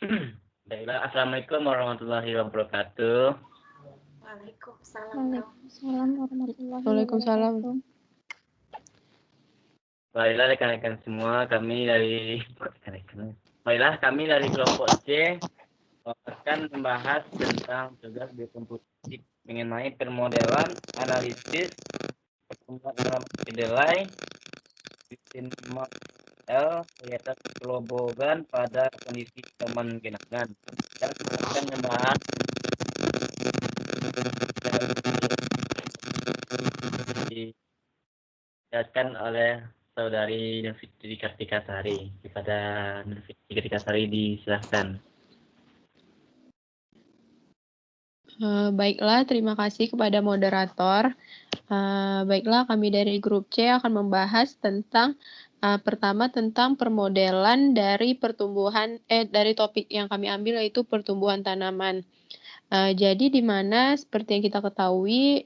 Baiklah, Assalamualaikum warahmatullahi wabarakatuh. Waalaikumsalam warahmatullahi Waalaikumsalam. wabarakatuh. Baiklah rekan-rekan semua, Baiklah, kami dari kelompok C akan membahas tentang tugas di komputer mengenai permodelan, analisis, pertumbuhan dalam kedelai, bikin model, kelihatan gelobogan pada kondisi zaman genangan, dan akan membahas dijelaskan oleh Saudari Nurfitri Kartika Sari. Kepada Nurfitri Kartika Sari disilahkan. Baiklah, terima kasih kepada moderator. Baiklah, kami dari grup C akan membahas tentang pertama tentang permodelan dari pertumbuhan dari topik yang kami ambil yaitu pertumbuhan tanaman. Jadi di mana seperti yang kita ketahui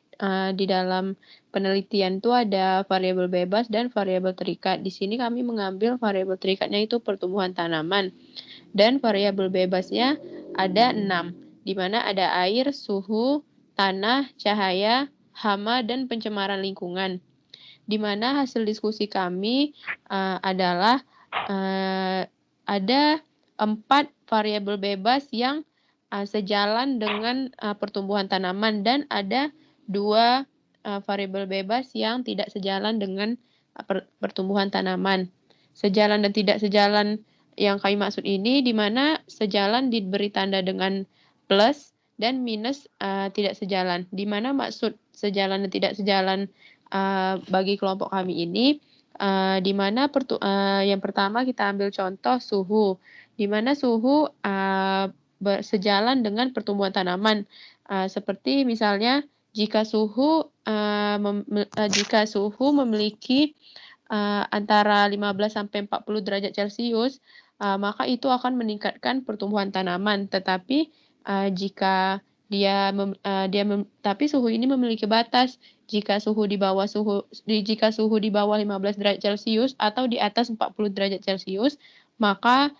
di dalam penelitian itu ada variabel bebas dan variabel terikat. Di sini kami mengambil variabel terikatnya itu pertumbuhan tanaman dan variabel bebasnya ada 6. Di mana ada air, suhu, tanah, cahaya, hama, dan pencemaran lingkungan. Di mana hasil diskusi kami adalah ada 4 variabel bebas yang sejalan dengan pertumbuhan tanaman dan ada 2 variabel bebas yang tidak sejalan dengan pertumbuhan tanaman. Sejalan dan tidak sejalan yang kami maksud ini di mana sejalan diberi tanda dengan plus dan minus tidak sejalan. Di mana maksud sejalan dan tidak sejalan bagi kelompok kami ini, di mana yang pertama kita ambil contoh suhu, di mana suhu sejalan dengan pertumbuhan tanaman. Seperti misalnya jika suhu memiliki antara 15 sampai 40 derajat Celcius, maka itu akan meningkatkan pertumbuhan tanaman. Tetapi jika tapi suhu ini memiliki batas. Jika suhu di bawah 15 derajat Celcius atau di atas 40 derajat Celcius, maka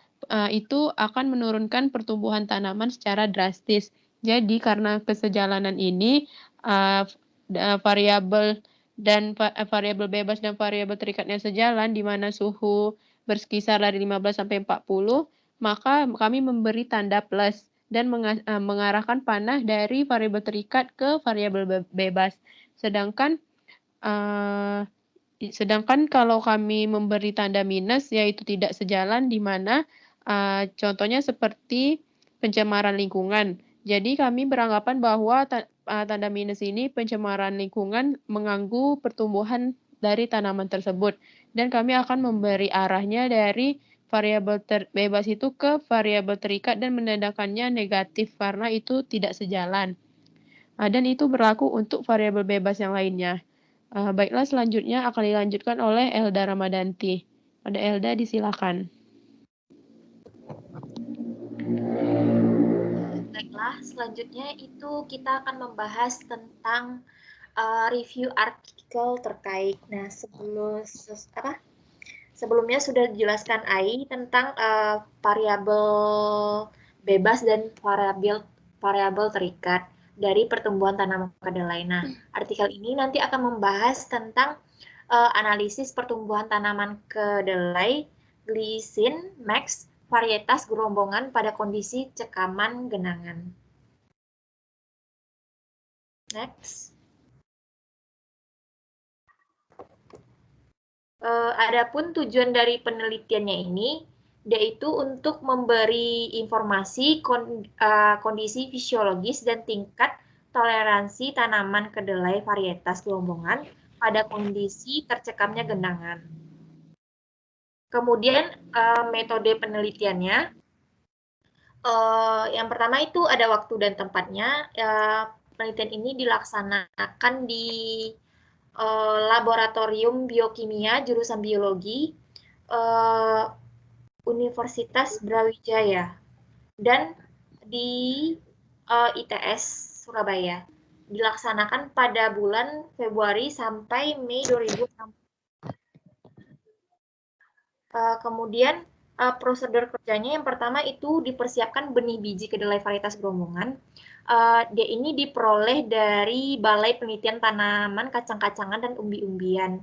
itu akan menurunkan pertumbuhan tanaman secara drastis. Jadi karena kesejalanan ini variabel bebas dan variabel terikatnya sejalan di mana suhu berkisar dari 15 sampai 40, maka kami memberi tanda plus dan mengarahkan panah dari variabel terikat ke variabel bebas. Sedangkan kalau kami memberi tanda minus yaitu tidak sejalan di mana contohnya seperti pencemaran lingkungan. Jadi kami beranggapan bahwa tanda minus ini pencemaran lingkungan mengganggu pertumbuhan dari tanaman tersebut dan kami akan memberi arahnya dari variabel bebas itu ke variabel terikat dan menandakannya negatif karena itu tidak sejalan. Dan itu berlaku untuk variabel bebas yang lainnya. Baiklah, selanjutnya akan dilanjutkan oleh Elda Ramadanti. Pada Elda, disilakan. Baiklah, selanjutnya itu kita akan membahas tentang review artikel terkait. Nah, sebelumnya sudah dijelaskan AI tentang variabel bebas dan variabel terikat dari pertumbuhan tanaman kedelai. Nah, artikel ini nanti akan membahas tentang analisis pertumbuhan tanaman kedelai, glisin, max, varietas gerombongan pada kondisi cekaman genangan. Next. Adapun tujuan dari penelitiannya ini yaitu untuk memberi informasi kondisi fisiologis dan tingkat toleransi tanaman kedelai varietas gerombongan pada kondisi tercekamnya genangan. Kemudian metode penelitiannya, yang pertama itu ada waktu dan tempatnya. Penelitian ini dilaksanakan di Laboratorium Biokimia jurusan Biologi Universitas Brawijaya dan di ITS Surabaya. Dilaksanakan pada bulan Februari sampai Mei 2006. Kemudian Prosedur kerjanya yang pertama itu dipersiapkan benih biji kedelai varietas gerombongan. Dia ini diperoleh dari Balai Penelitian Tanaman, Kacang-kacangan, dan Umbi-umbian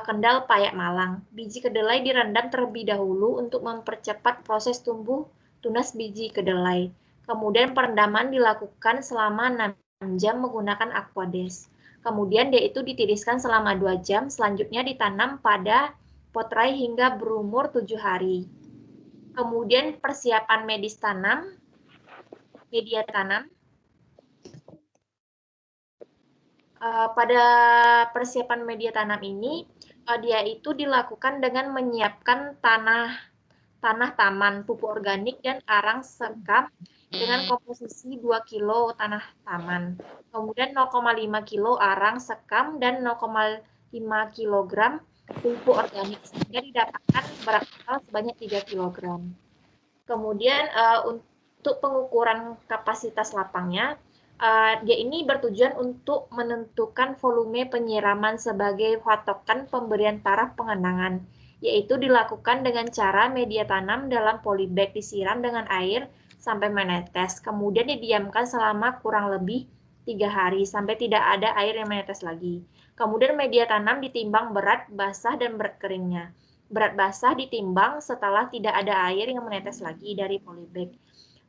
Kendal, Payak, Malang. Biji kedelai direndam terlebih dahulu untuk mempercepat proses tumbuh tunas biji kedelai. Kemudian perendaman dilakukan selama 6 jam menggunakan Aquades. Kemudian dia itu ditiriskan selama 2 jam, selanjutnya ditanam pada potrai hingga berumur 7 hari. Kemudian persiapan medis tanam, media tanam. Pada persiapan media tanam ini, dia itu dilakukan dengan menyiapkan tanah taman, pupuk organik, dan arang sekam dengan komposisi 2 kilo tanah taman. Kemudian 0,5 kilo arang sekam dan 0,5 kilogram pupuk organik sehingga didapatkan berat total sebanyak 3 kilogram. Kemudian untuk pengukuran kapasitas lapangnya, dia ini bertujuan untuk menentukan volume penyiraman sebagai patokan pemberian taraf pengenangan, yaitu dilakukan dengan cara media tanam dalam polybag disiram dengan air sampai menetes, kemudian didiamkan selama kurang lebih 3 hari sampai tidak ada air yang menetes lagi. Kemudian media tanam ditimbang berat, basah, dan berat keringnya. Berat basah ditimbang setelah tidak ada air yang menetes lagi dari polybag.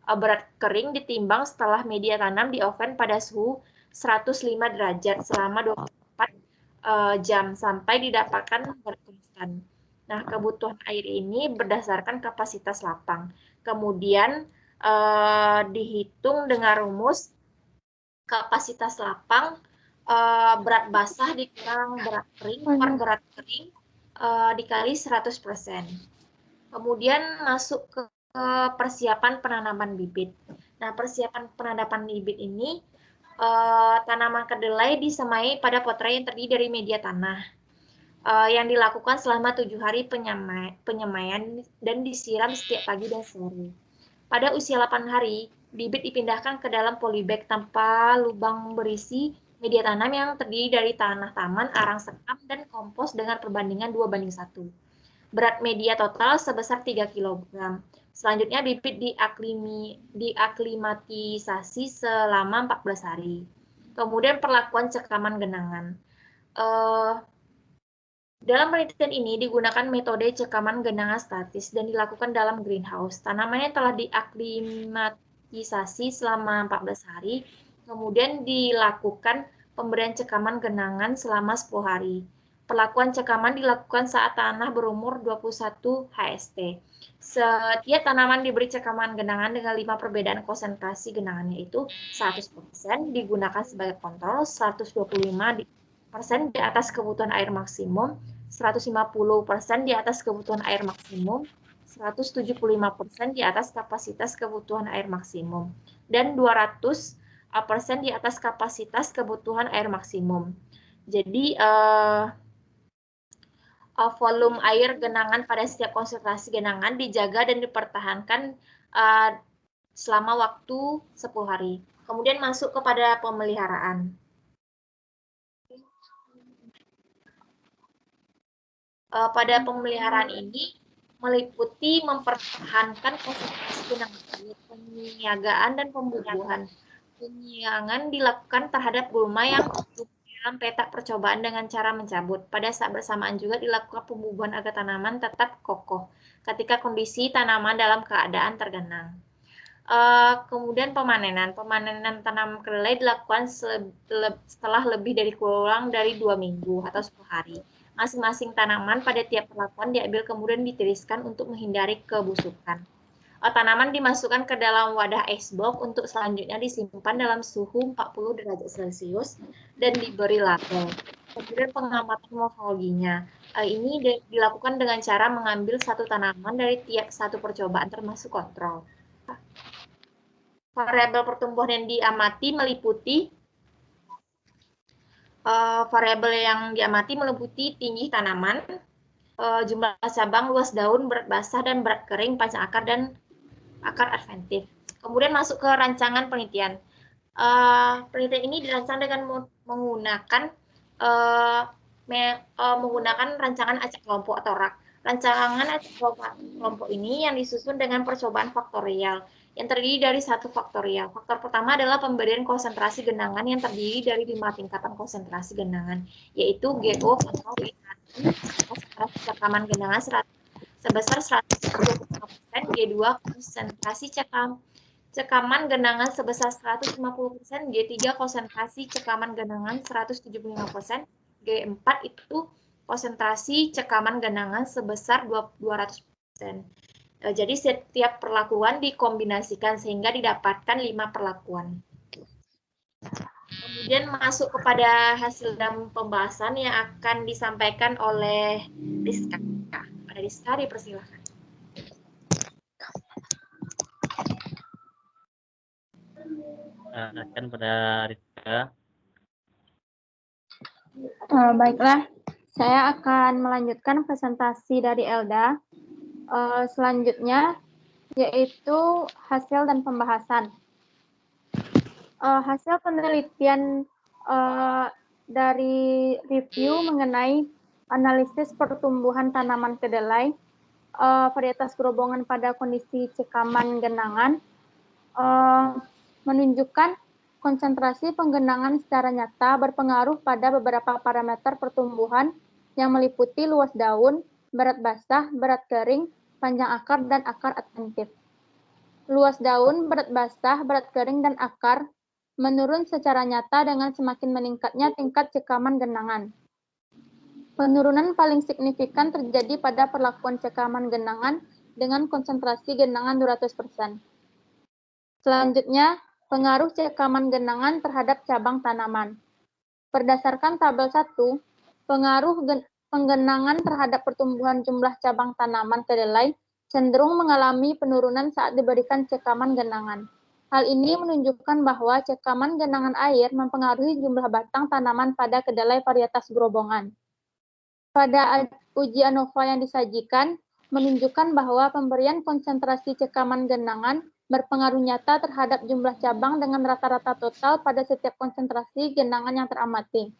Berat kering ditimbang setelah media tanam di oven pada suhu 105 derajat selama 24 jam sampai didapatkan berat konstan. Nah, kebutuhan air ini berdasarkan kapasitas lapang. Kemudian dihitung dengan rumus kapasitas lapang berat basah dikurang berat kering per berat kering dikali 100%. Kemudian masuk ke persiapan penanaman bibit. Nah, persiapan penanaman bibit ini tanaman kedelai disemai pada potrai yang terdiri dari media tanah yang dilakukan selama 7 hari penyemaian dan disiram setiap pagi dan sore. Pada usia 8 hari, bibit dipindahkan ke dalam polybag tanpa lubang berisi media tanam yang terdiri dari tanah taman, arang sekam, dan kompos dengan perbandingan 2:1. Berat media total sebesar 3 kg. Selanjutnya bibit diaklimatisasi selama 14 hari. Kemudian perlakuan cekaman genangan. Dalam penelitian ini digunakan metode cekaman genangan statis dan dilakukan dalam greenhouse. Tanamannya telah diaklimatisasi selama 14 hari, kemudian dilakukan pemberian cekaman genangan selama 10 hari. Perlakuan cekaman dilakukan saat tanah berumur 21 HST. Setiap tanaman diberi cekaman genangan dengan 5 perbedaan konsentrasi genangannya, yaitu 100% digunakan sebagai kontrol, 125% di atas kebutuhan air maksimum, 150% di atas kebutuhan air maksimum, 175% di atas kapasitas kebutuhan air maksimum, dan 200% di atas kapasitas kebutuhan air maksimum. Jadi, volume air genangan pada setiap konsentrasi genangan dijaga dan dipertahankan selama waktu 10 hari. Kemudian masuk kepada pemeliharaan. Pada pemeliharaan ini meliputi mempertahankan konsentrasi genangan air, penyiagaan, dan pembubuhan. Penyiangan dilakukan terhadap gulma yang dalam petak percobaan dengan cara mencabut. Pada saat bersamaan juga dilakukan pembubuhan agar tanaman tetap kokoh ketika kondisi tanaman dalam keadaan tergenang. Kemudian pemanenan. Pemanenan tanaman kedelai dilakukan setelah lebih dari kurang dari 2 minggu atau 10 hari. Masing-masing tanaman pada tiap perlakuan diambil kemudian ditiriskan untuk menghindari kebusukan. Tanaman dimasukkan ke dalam wadah icebox untuk selanjutnya disimpan dalam suhu 40 derajat Celcius dan diberi label. Kemudian pengamatan morfologinya. Ini dilakukan dengan cara mengambil satu tanaman dari tiap satu percobaan termasuk kontrol. Variabel pertumbuhan yang diamati meliputi variabel yang diamati meliputi tinggi tanaman, jumlah cabang, luas daun, berat basah dan berat kering, panjang akar, dan akar adventif. Kemudian masuk ke rancangan penelitian. Penelitian ini dirancang dengan menggunakan rancangan acak kelompok atau RAK. Rancangan kelompok ini yang disusun dengan percobaan faktorial yang terdiri dari satu faktorial. Faktor pertama adalah pemberian konsentrasi genangan yang terdiri dari 5 tingkatan konsentrasi genangan, yaitu GO atau konsentrasi cekaman genangan sebesar 125%, G2 konsentrasi cekaman genangan sebesar 150%, G3 konsentrasi cekaman genangan 175%, G4 itu konsentrasi cekaman genangan sebesar 200%. Jadi setiap perlakuan dikombinasikan sehingga didapatkan 5 perlakuan. Kemudian masuk kepada hasil dan pembahasan yang akan disampaikan oleh Rizka. Pada Rizka dipersilakan. Akan pada Rizka. Baiklah, saya akan melanjutkan presentasi dari Elda. Selanjutnya, yaitu hasil dan pembahasan. Hasil penelitian dari review mengenai analisis pertumbuhan tanaman kedelai, varietas gerobongan pada kondisi cekaman genangan, menunjukkan konsentrasi penggenangan secara nyata berpengaruh pada beberapa parameter pertumbuhan yang meliputi luas daun, berat basah, berat kering, panjang akar, dan akar atentif. Luas daun, berat basah, berat kering, dan akar menurun secara nyata dengan semakin meningkatnya tingkat cekaman genangan. Penurunan paling signifikan terjadi pada perlakuan cekaman genangan dengan konsentrasi genangan 200%. Selanjutnya, pengaruh cekaman genangan terhadap cabang tanaman. Berdasarkan tabel 1, pengaruh penggenangan terhadap pertumbuhan jumlah cabang tanaman kedelai cenderung mengalami penurunan saat diberikan cekaman genangan. Hal ini menunjukkan bahwa cekaman genangan air mempengaruhi jumlah batang tanaman pada kedelai varietas gerobongan. Pada uji ANOVA yang disajikan, menunjukkan bahwa pemberian konsentrasi cekaman genangan berpengaruh nyata terhadap jumlah cabang dengan rata-rata total pada setiap konsentrasi genangan yang teramati,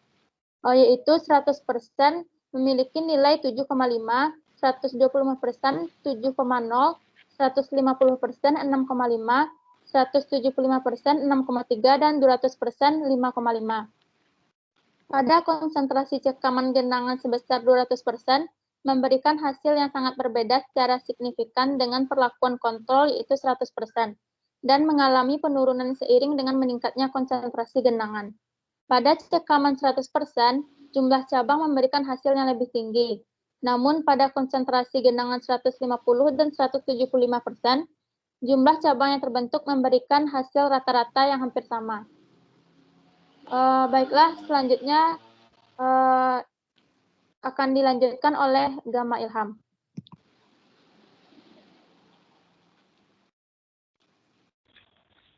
yaitu 100% memiliki nilai 7,5, 125% 7,0, 150% 6,5, 175% 6,3, dan 200% 5,5. Pada konsentrasi cekaman genangan sebesar 200%, memberikan hasil yang sangat berbeda secara signifikan dengan perlakuan kontrol yaitu 100%, dan mengalami penurunan seiring dengan meningkatnya konsentrasi genangan. Pada cekaman 100%, jumlah cabang memberikan hasil yang lebih tinggi. Namun pada konsentrasi genangan 150 dan 175%, jumlah cabang yang terbentuk memberikan hasil rata-rata yang hampir sama. Baiklah, selanjutnya akan dilanjutkan oleh Gama Ilham.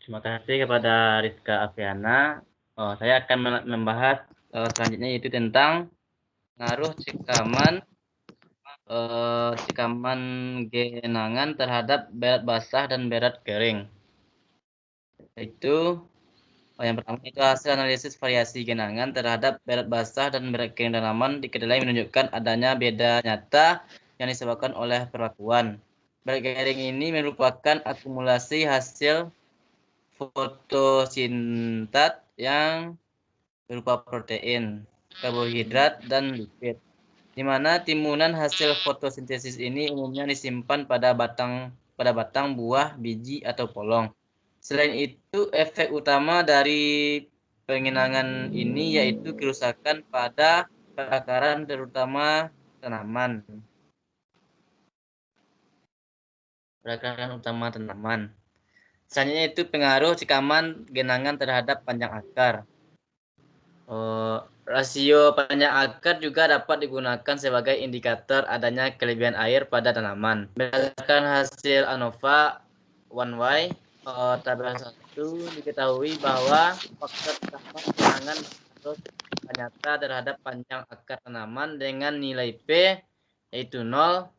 Terima kasih kepada Rizka Afiana. Saya akan membahas selanjutnya yaitu tentang pengaruh cekaman genangan terhadap berat basah dan berat kering. Yaitu yang pertama itu hasil analisis variasi genangan terhadap berat basah dan berat kering tanaman di kedelai menunjukkan adanya beda nyata yang disebabkan oleh perlakuan. Berat kering ini merupakan akumulasi hasil fotosintat yang berupa protein, karbohidrat, dan lipid, di mana timunan hasil fotosintesis ini umumnya disimpan pada batang buah, biji, atau polong. Selain itu, efek utama dari pengenangan ini yaitu kerusakan pada perakaran terutama tanaman. Selanjutnya itu pengaruh cekaman genangan terhadap panjang akar. Rasio panjang akar juga dapat digunakan sebagai indikator adanya kelebihan air pada tanaman. Berdasarkan hasil ANOVA 1Y, tabel 1 diketahui bahwa faktor utama genangan atau nyata terhadap panjang akar tanaman dengan nilai P yaitu 0,000.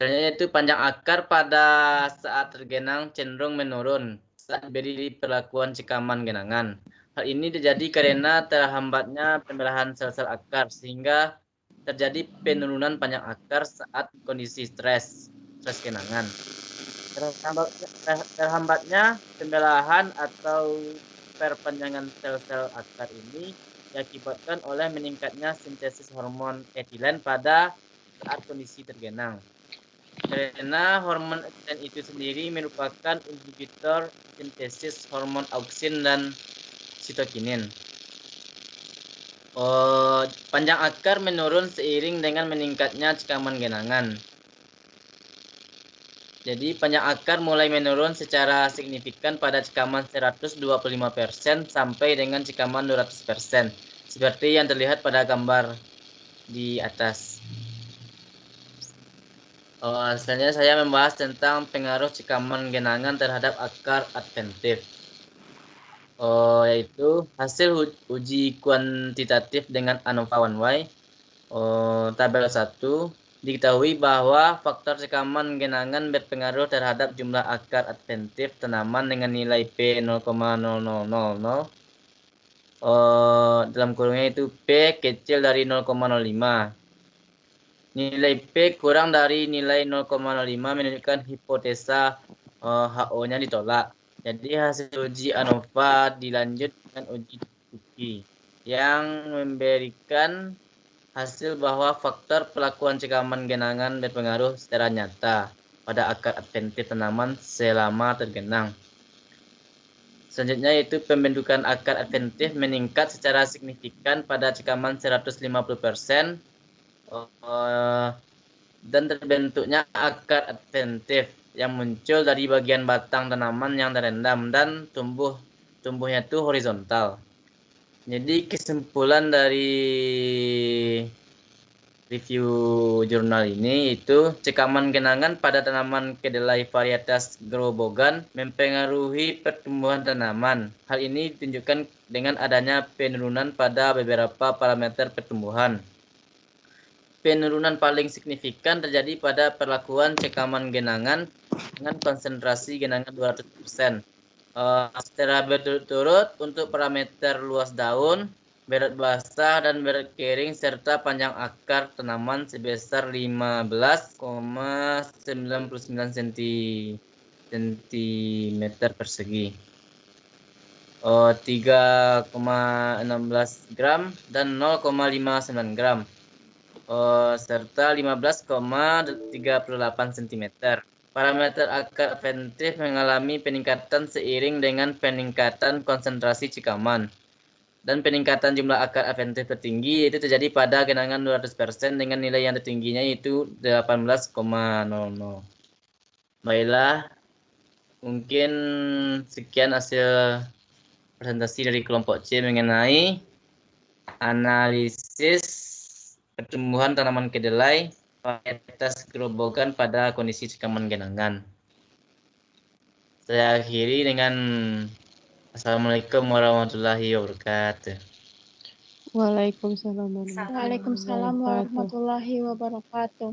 Yaitu panjang akar pada saat tergenang cenderung menurun saat diberi perlakuan cekaman genangan. Hal ini terjadi karena terhambatnya pembelahan sel-sel akar sehingga terjadi penurunan panjang akar saat kondisi stres genangan. Terhambatnya pembelahan atau perpanjangan sel-sel akar ini diakibatkan oleh meningkatnya sintesis hormon etilen pada saat kondisi tergenang. Karena hormon etilen itu sendiri merupakan inhibitor sintesis hormon auksin dan sitokinin. Panjang akar menurun seiring dengan meningkatnya cekaman genangan. Jadi panjang akar mulai menurun secara signifikan pada cekaman 125% sampai dengan cekaman 200%, seperti yang terlihat pada gambar di atas. Selanjutnya saya membahas tentang pengaruh cekaman genangan terhadap akar adventif. Yaitu hasil uji kuantitatif dengan ANOVA 1Y. Tabel 1 diketahui bahwa faktor cekaman genangan berpengaruh terhadap jumlah akar adventif tanaman dengan nilai P 0,0000. Dalam kurungnya itu P kecil dari 0,05. Nilai P kurang dari nilai 0,05 menunjukkan hipotesa HO-nya ditolak. Jadi hasil uji ANOVA dilanjut dengan uji Tukey yang memberikan hasil bahwa faktor pelakuan cekaman genangan berpengaruh secara nyata pada akar adventif tanaman selama tergenang. Selanjutnya yaitu pembentukan akar adventif meningkat secara signifikan pada cekaman 150% dan terbentuknya akar adventif yang muncul dari bagian batang tanaman yang terendam dan tumbuhnya itu horizontal. Jadi kesimpulan dari review jurnal ini itu cekaman genangan pada tanaman kedelai varietas Grobogan mempengaruhi pertumbuhan tanaman. Hal ini ditunjukkan dengan adanya penurunan pada beberapa parameter pertumbuhan. Penurunan paling signifikan terjadi pada perlakuan cekaman genangan dengan konsentrasi genangan 200%. Secara berturut-turut untuk parameter luas daun, berat basah, dan berat kering, serta panjang akar tanaman sebesar 15,99 cm persegi, 3,16 gram, dan 0,59 gram. Serta 15,38 cm. Parameter akar adventif mengalami peningkatan seiring dengan peningkatan konsentrasi cekaman. Dan peningkatan jumlah akar adventif tertinggi itu terjadi pada genangan 200% dengan nilai yang tertingginya yaitu 18,00. Baiklah, mungkin sekian hasil presentasi dari kelompok C mengenai analisis pertumbuhan tanaman kedelai varietas Grobogan pada kondisi cekaman genangan. Saya akhiri dengan Assalamualaikum warahmatullahi wabarakatuh. Waalaikumsalam Waalaikumsalam warahmatullahi wabarakatuh.